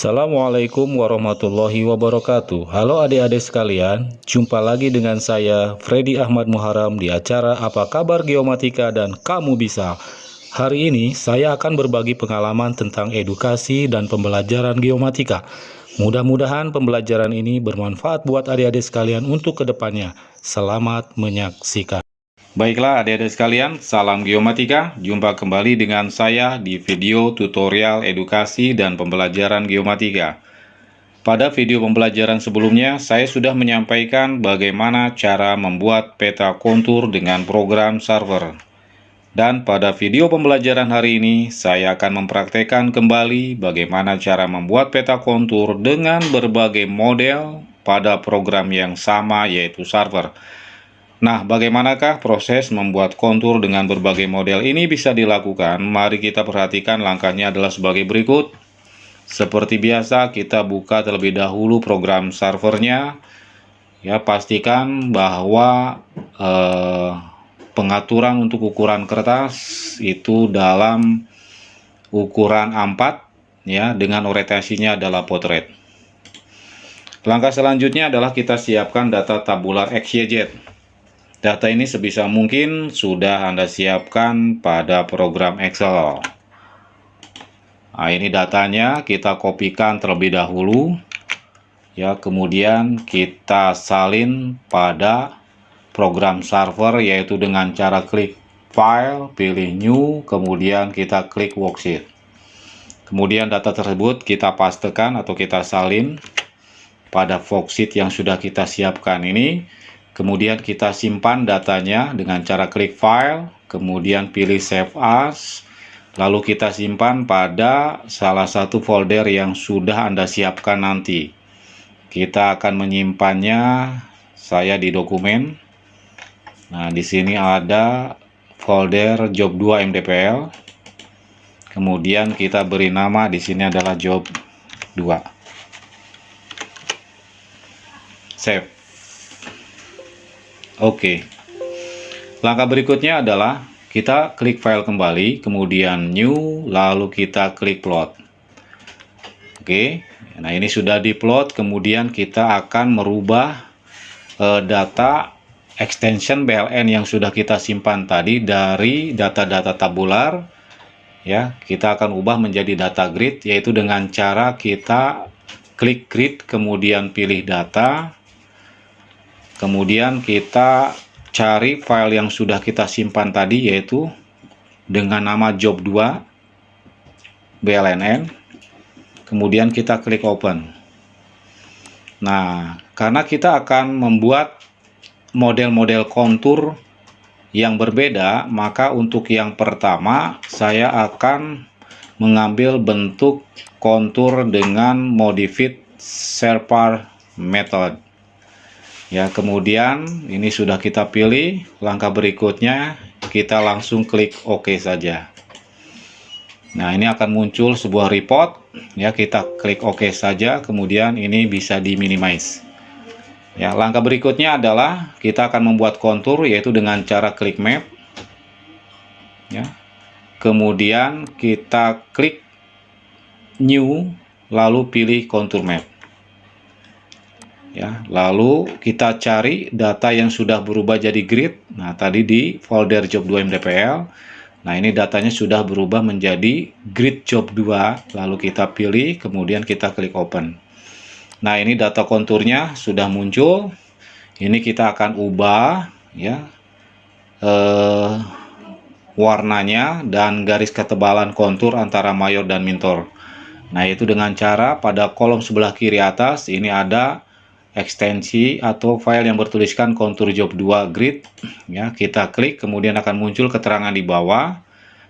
Assalamualaikum warahmatullahi wabarakatuh. Halo adik-adik sekalian, jumpa lagi dengan saya Freddy Ahmad Muharam di acara Apa Kabar Geomatika dan Kamu Bisa. Hari ini saya akan berbagi pengalaman tentang edukasi dan pembelajaran geomatika. Mudah-mudahan pembelajaran ini bermanfaat buat adik-adik sekalian untuk kedepannya. Selamat menyaksikan. Baiklah adik-adik sekalian, salam geomatika. Jumpa kembali dengan saya di video tutorial edukasi dan pembelajaran geomatika. Pada video pembelajaran sebelumnya, saya sudah menyampaikan bagaimana cara membuat peta kontur dengan program Solver. Dan pada video pembelajaran hari ini, saya akan mempraktekkan kembali bagaimana cara membuat peta kontur dengan berbagai model pada program yang sama, yaitu Solver. Nah, bagaimanakah proses membuat kontur dengan berbagai model ini bisa dilakukan? Mari kita perhatikan langkahnya adalah sebagai berikut. Seperti biasa, kita buka terlebih dahulu program servernya. Ya, pastikan bahwa pengaturan untuk ukuran kertas itu dalam ukuran A4 ya, dengan orientasinya adalah potret. Langkah selanjutnya adalah kita siapkan data tabular XYZ. Data ini sebisa mungkin sudah Anda siapkan pada program Excel. Nah, ini datanya kita kopikan terlebih dahulu. Ya, kemudian kita salin pada program Solver, yaitu dengan cara klik File, pilih New, kemudian kita klik Worksheet. Kemudian data tersebut kita pastekan atau kita salin pada worksheet yang sudah kita siapkan ini. Kemudian kita simpan datanya dengan cara klik File, kemudian pilih Save As, lalu kita simpan pada salah satu folder yang sudah Anda siapkan nanti. Kita akan menyimpannya, saya di dokumen. Nah, di sini ada folder Job 2 MDPL. Kemudian kita beri nama, di sini adalah Job 2. Save. Oke. Langkah berikutnya adalah kita klik file kembali, kemudian new, lalu kita klik plot. Oke. Nah, ini sudah diplot, kemudian kita akan merubah data extension BLN yang sudah kita simpan tadi dari data-data tabular ya, kita akan ubah menjadi data grid, yaitu dengan cara kita klik grid, kemudian pilih data. Kemudian kita cari file yang sudah kita simpan tadi, yaitu dengan nama Job 2 BLNN. Kemudian kita klik open. Nah, karena kita akan membuat model-model kontur yang berbeda, maka untuk yang pertama saya akan mengambil bentuk kontur dengan modified Sharper method. Ya, kemudian ini sudah kita pilih. Langkah berikutnya kita langsung klik OK saja. Nah, ini akan muncul sebuah report. Ya, kita klik OK saja. Kemudian ini bisa di-minimize. Ya, langkah berikutnya adalah kita akan membuat kontur, yaitu dengan cara klik map. Ya. Kemudian kita klik new, lalu pilih kontur map. Ya, lalu kita cari data yang sudah berubah jadi grid. Nah, tadi di folder Job 2 MDPL. Nah, ini datanya sudah berubah menjadi grid Job 2. Lalu kita pilih, kemudian kita klik open. Nah, ini data konturnya sudah muncul. Ini kita akan ubah ya warnanya dan garis ketebalan kontur antara mayor dan minor. Nah, itu dengan cara pada kolom sebelah kiri atas ini ada ekstensi atau file yang bertuliskan kontur Job 2 grid ya, kita klik, kemudian akan muncul keterangan di bawah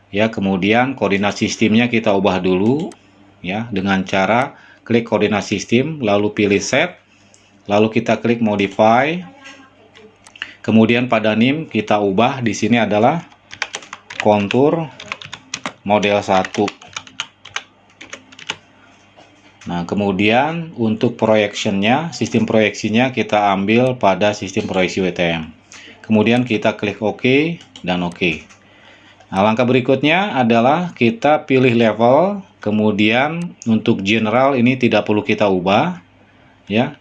ya. Kemudian koordinat sistemnya kita ubah dulu ya, dengan cara klik koordinat sistem, lalu pilih set, lalu kita klik modify, kemudian pada NIM kita ubah, di sini adalah kontur model 1. Nah, kemudian untuk proyectionnya, sistem proyeksinya kita ambil pada sistem proyeksi WTM. Kemudian kita klik OK dan OK. Nah, langkah berikutnya adalah kita pilih level, kemudian untuk general ini tidak perlu kita ubah, ya.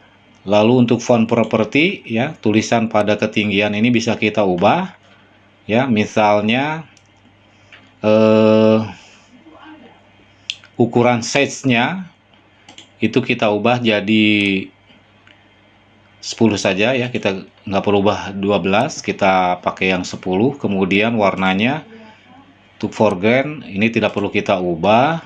Lalu untuk font property, ya, tulisan pada ketinggian ini bisa kita ubah, ya. Misalnya ukuran size-nya itu kita ubah jadi 10 saja, ya. Kita nggak perlu ubah 12, kita pakai yang 10. Kemudian warnanya untuk foreground ini tidak perlu kita ubah.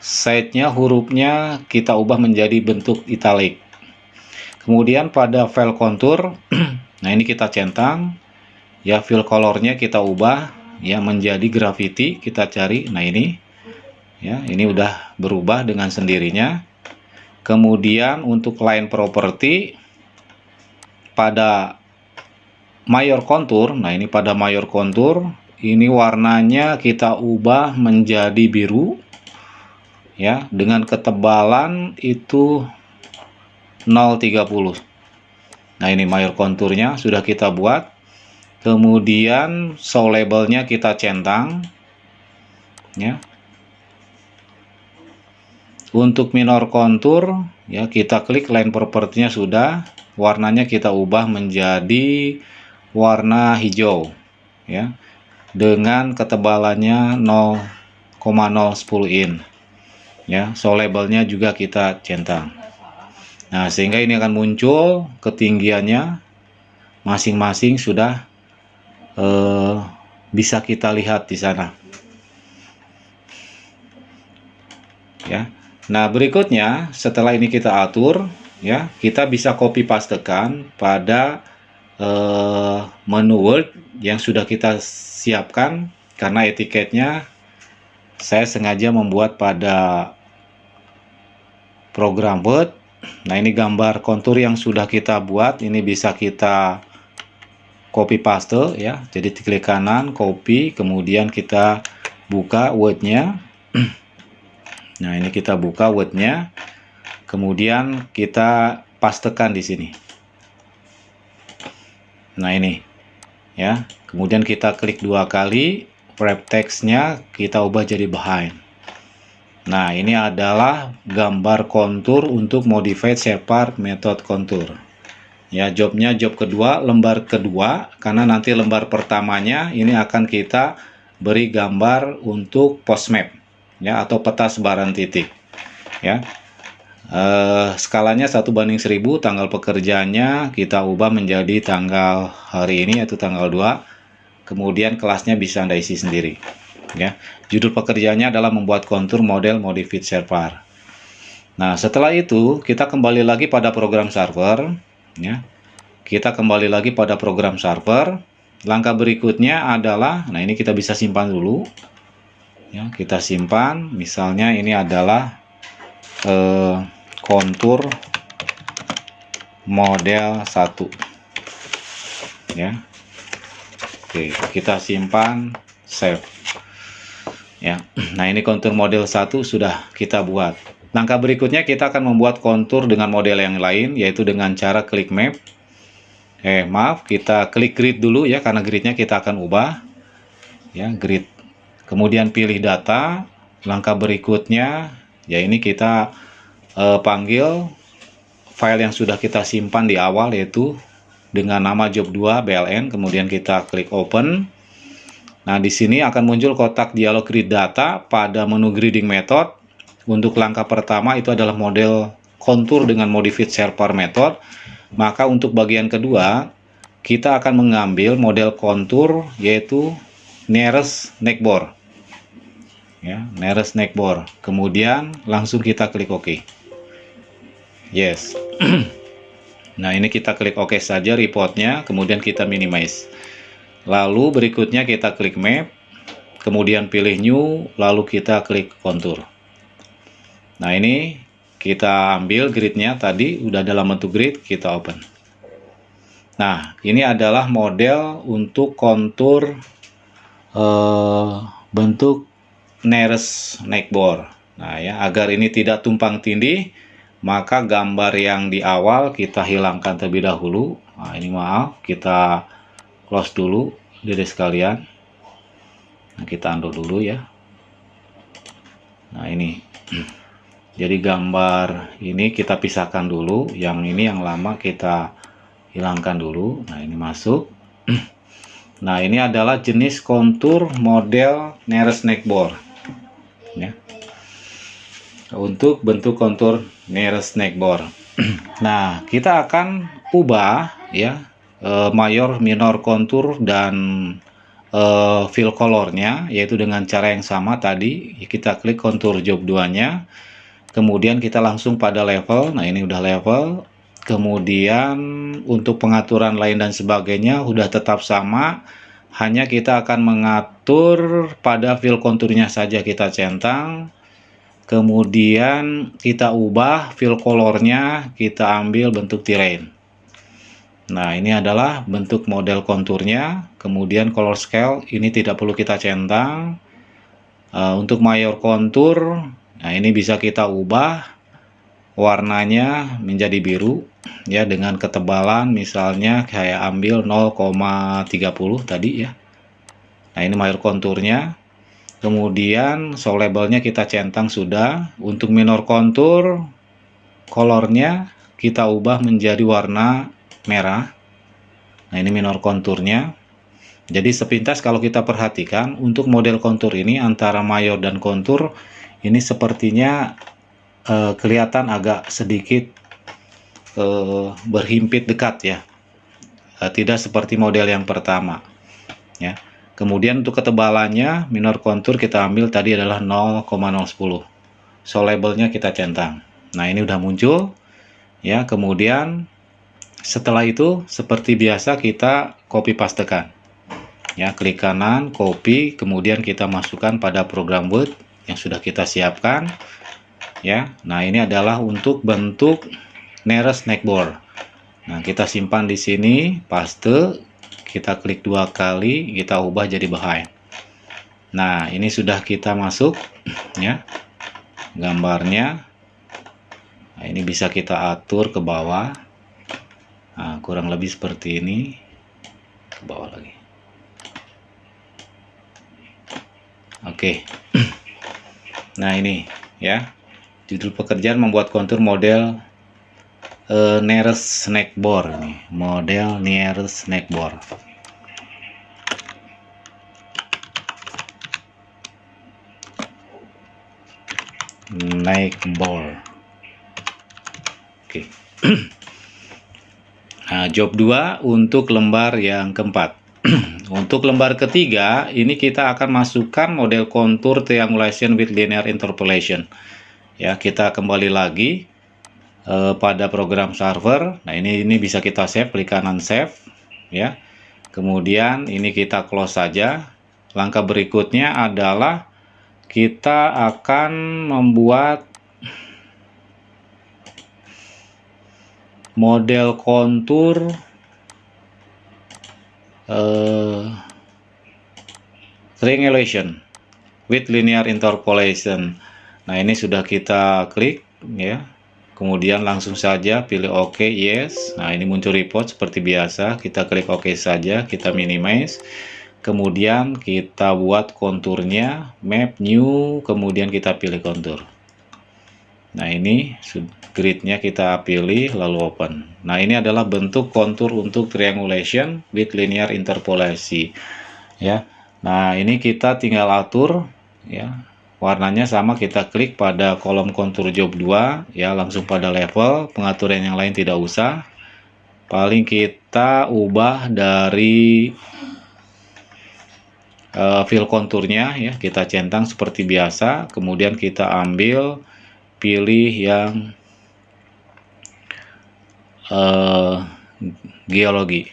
Size-nya, hurufnya kita ubah menjadi bentuk italic. Kemudian pada file contour, nah ini kita centang, ya. Fill color-nya kita ubah, ya, menjadi graffiti. Kita cari, nah ini, ya, ini udah berubah dengan sendirinya. Kemudian untuk line property pada mayor contour, nah ini pada mayor contour ini warnanya kita ubah menjadi biru, ya, dengan ketebalan itu 0,30. Nah ini mayor konturnya sudah kita buat. Kemudian show labelnya kita centang, ya. Untuk minor kontur, ya, kita klik line propertinya sudah, warnanya kita ubah menjadi warna hijau, ya, dengan ketebalannya 0,010 in, ya. Show labelnya juga kita centang. Nah, sehingga ini akan muncul ketinggiannya masing-masing sudah bisa kita lihat di sana, ya. Nah, berikutnya setelah ini kita atur, ya, kita bisa copy pastekan pada menu Word yang sudah kita siapkan, karena etiketnya saya sengaja membuat pada program Word. Nah, ini gambar kontur yang sudah kita buat, ini bisa kita copy paste, ya. Jadi klik kanan, copy, kemudian kita buka Word-nya. Nah, ini kita buka Word-nya, kemudian kita pastekan di sini. Nah, ini, ya. Kemudian kita klik 2 kali, wrap text-nya kita ubah jadi behind. Nah, ini adalah gambar kontur untuk modified shape method contour. Ya, jobnya job kedua, lembar kedua, karena nanti lembar pertamanya ini akan kita beri gambar untuk post map, ya, atau peta sebaran titik, ya. Skalanya 1:1000, tanggal pekerjaannya kita ubah menjadi tanggal hari ini, yaitu tanggal 2. Kemudian kelasnya bisa Anda isi sendiri, ya. Judul pekerjaannya adalah membuat kontur model modified server. Nah, setelah itu kita kembali lagi pada program server, ya. Kita kembali lagi pada program server. Langkah berikutnya adalah, nah ini kita bisa simpan dulu, ya. Kita simpan, misalnya ini adalah kontur model 1, ya. Oke, kita simpan, save, ya. Nah, ini kontur model 1 sudah kita buat. Langkah berikutnya kita akan membuat kontur dengan model yang lain, yaitu dengan cara klik map. Maaf, kita klik grid dulu, ya, karena gridnya kita akan ubah, ya, grid. Kemudian pilih data. Langkah berikutnya, ya, ini kita panggil file yang sudah kita simpan di awal, yaitu dengan nama job 2 BLN. Kemudian kita klik open. Nah, di sini akan muncul kotak dialog grid data pada menu grading method. Untuk langkah pertama itu adalah model kontur dengan modified server method. Maka untuk bagian kedua kita akan mengambil model kontur, yaitu nearest neckbore, ya, nearest neckbore. Kemudian langsung kita klik OK. Yes. Nah, ini kita klik OK saja reportnya, kemudian kita minimize. Lalu berikutnya kita klik map, kemudian pilih new, lalu kita klik kontur. Nah, ini kita ambil gridnya tadi, udah dalam bentuk grid, kita open. Nah, ini adalah model untuk kontur bentuk nearest neckbore. Nah, ya, agar ini tidak tumpang tindih, maka gambar yang di awal kita hilangkan terlebih dahulu. Nah, ini maaf, kita close dulu diri sekalian. Nah, kita undo dulu ya. Nah, ini jadi gambar ini kita pisahkan dulu, yang ini yang lama kita hilangkan dulu. Nah, ini masuk. Nah, ini adalah jenis kontur model nearest neckboard ya, untuk bentuk kontur nearest neckboard. Nah, kita akan ubah ya mayor, minor kontur dan fill colornya, yaitu dengan cara yang sama tadi. Kita klik kontur job 2 nya, kemudian kita langsung pada level. Nah, ini udah level. Kemudian untuk pengaturan lain dan sebagainya udah tetap sama, hanya kita akan mengatur pada fill konturnya saja kita centang. Kemudian kita ubah fill colornya, kita ambil bentuk terrain. Nah, ini adalah bentuk model konturnya. Kemudian color scale ini tidak perlu kita centang. Untuk mayor kontur, nah ini bisa kita ubah warnanya menjadi biru ya, dengan ketebalan misalnya kayak ambil 0,30 tadi ya. Nah, ini mayor konturnya. Kemudian show labelnya kita centang sudah. Untuk minor kontur, colornya kita ubah menjadi warna merah. Nah, ini minor konturnya. Jadi sepintas kalau kita perhatikan untuk model kontur ini antara mayor dan kontur ini sepertinya kelihatan agak sedikit berhimpit dekat ya, tidak seperti model yang pertama ya. Kemudian untuk ketebalannya minor kontur kita ambil tadi adalah 0,010. So labelnya kita centang. Nah, ini udah muncul ya. Kemudian setelah itu seperti biasa kita copy pastekan ya, klik kanan copy, kemudian kita masukkan pada program Word yang sudah kita siapkan ya. Nah, ini adalah untuk bentuk nearest neckboard. Nah, kita simpan di sini, paste, kita klik 2 kali, kita ubah jadi behind. Nah, ini sudah kita masuk ya gambarnya. Nah, ini bisa kita atur ke bawah. Nah, kurang lebih seperti ini. Ke bawah lagi. Oke. Nah, ini ya. Judul pekerjaan membuat kontur model nearest neckboard ini, model nearest neckboard. Neckboard. Oke. Nah, job 2 untuk lembar yang keempat. Untuk lembar ketiga, ini kita akan masukkan model kontur triangulation with linear interpolation. Ya, kita kembali lagi pada program server. Nah, ini bisa kita save, klik kanan save ya. Kemudian ini kita close saja. Langkah berikutnya adalah kita akan membuat model kontur triangulation with linear interpolation. Nah, ini sudah kita klik ya. Kemudian langsung saja pilih OK, yes. Nah, ini muncul report seperti biasa. Kita klik OK saja, kita minimize. Kemudian kita buat konturnya, map new, kemudian kita pilih kontur. Nah, ini gridnya kita pilih lalu open. Nah, ini adalah bentuk kontur untuk triangulation with linear interpolasi ya. Nah, ini kita tinggal atur ya. Warnanya sama, kita klik pada kolom kontur job 2 ya, langsung pada level. Pengaturan yang lain tidak usah. Paling kita ubah dari fill konturnya ya, kita centang seperti biasa. Kemudian kita ambil, pilih yang geologi.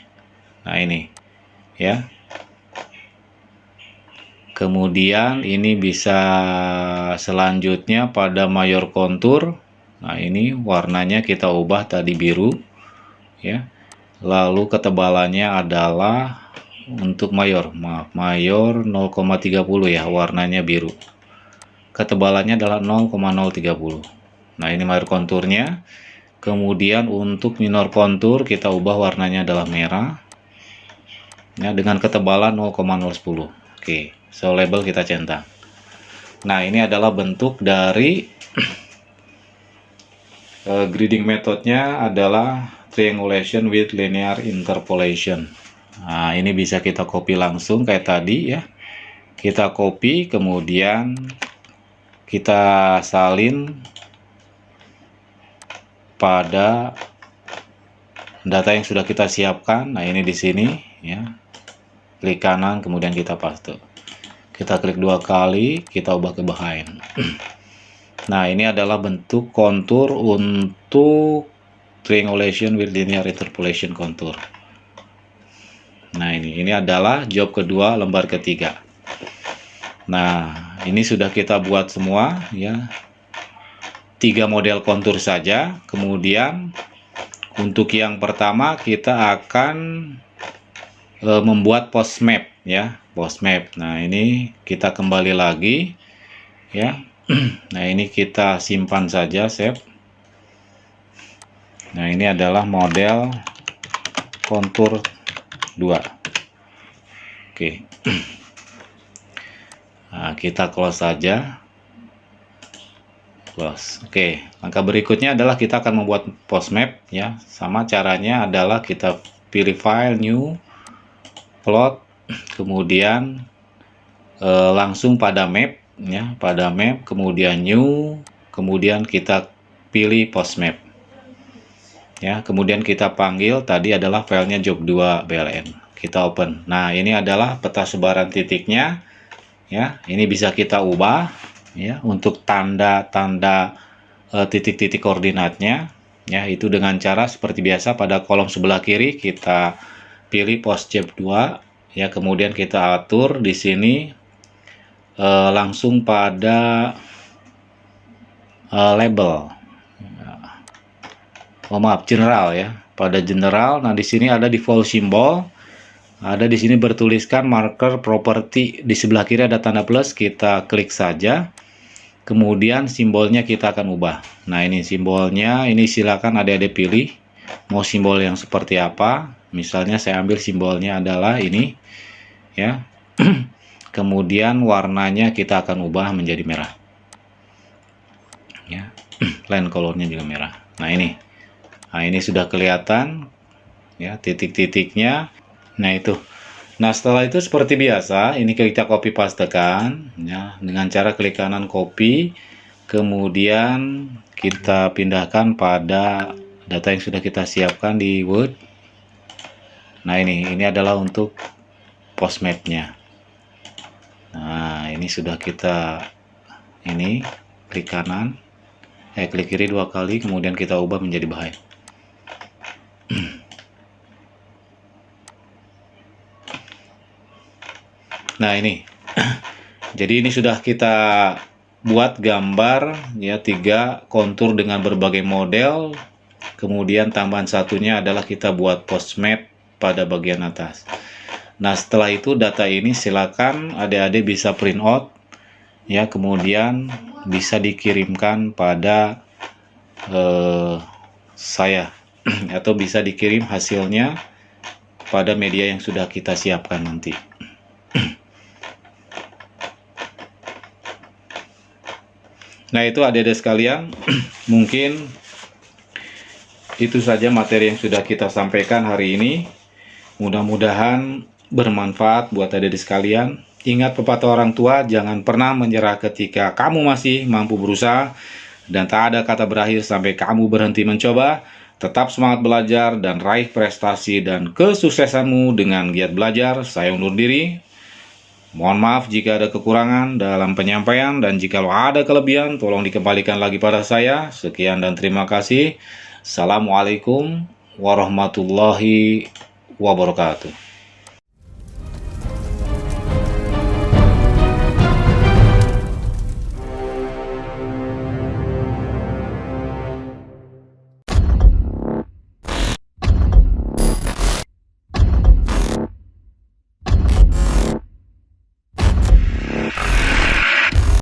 Nah, ini ya. Kemudian ini bisa selanjutnya pada mayor kontur. Nah, ini warnanya kita ubah tadi biru ya. Lalu ketebalannya adalah untuk mayor, mayor 0,30 ya, warnanya biru. Ketebalannya adalah 0,030. Nah, ini mayor konturnya. Kemudian untuk minor kontur kita ubah warnanya adalah merah. ya, dengan ketebalan 0,010. Oke, so label kita centang. Nah, ini adalah bentuk dari grading metodenya adalah triangulation with linear interpolation. Nah, ini bisa kita copy langsung kayak tadi ya. Kita copy, kemudian kita salin pada data yang sudah kita siapkan. Nah, ini di sini ya. Klik kanan, kemudian kita paste. Kita klik 2 kali, kita ubah ke behind. Nah, ini adalah bentuk kontur untuk triangulation with linear interpolation contour. Nah, ini adalah job kedua, lembar ketiga. Nah, ini sudah kita buat semua ya. 3 model kontur saja. Kemudian untuk yang pertama kita akan membuat post map ya, post map. Nah, ini kita kembali lagi ya. Nah, ini kita simpan saja, save. Nah, ini adalah model kontur 2. Oke. Nah, kita close saja. Close. Oke, langkah berikutnya adalah kita akan membuat post map ya. Sama caranya adalah kita pilih file, new, plot, kemudian langsung pada map ya, pada map, kemudian new, kemudian kita pilih post map ya, kemudian kita panggil tadi adalah filenya job2 bln, kita open. Nah, ini adalah peta sebaran titiknya ya. Ini bisa kita ubah ya untuk tanda-tanda titik-titik koordinatnya ya. Itu dengan cara seperti biasa, pada kolom sebelah kiri kita pilih post job2 ya, kemudian kita atur di sini langsung pada label. Oh, maaf, general ya. Pada general. Nah, di sini ada default symbol. Ada di sini bertuliskan marker property. Di sebelah kiri ada tanda plus, kita klik saja. Kemudian simbolnya kita akan ubah. Nah, ini simbolnya, ini silakan adik-adik pilih mau simbol yang seperti apa. Misalnya saya ambil simbolnya adalah ini ya. Kemudian warnanya kita akan ubah menjadi merah ya. Line colornya juga merah. Nah, ini sudah kelihatan ya titik-titiknya. Nah, itu. Nah, setelah itu seperti biasa, ini kita copy pastekan ya, dengan cara klik kanan copy, kemudian kita pindahkan pada data yang sudah kita siapkan di Word. Nah, ini adalah untuk post map-nya. Nah, ini sudah kita klik kanan, klik kiri 2 kali, kemudian kita ubah menjadi behind. Nah, ini jadi ini sudah kita buat gambar ya, 3 kontur dengan berbagai model. Kemudian tambahan satunya adalah kita buat post map pada bagian atas. Nah, setelah itu data ini silakan adik-adik bisa print out ya, kemudian bisa dikirimkan pada saya atau bisa dikirim hasilnya pada media yang sudah kita siapkan nanti. Nah, itu adik-adik sekalian, mungkin itu saja materi yang sudah kita sampaikan hari ini. Mudah-mudahan bermanfaat buat adik-adik sekalian. Ingat pepatah orang tua, jangan pernah menyerah ketika kamu masih mampu berusaha, dan tak ada kata berakhir sampai kamu berhenti mencoba. Tetap semangat belajar dan raih prestasi dan kesuksesanmu dengan giat belajar. Saya undur diri. Mohon maaf jika ada kekurangan dalam penyampaian, dan jikalau ada kelebihan tolong dikembalikan lagi pada saya. Sekian dan terima kasih. Assalamualaikum warahmatullahi wabarakatuh.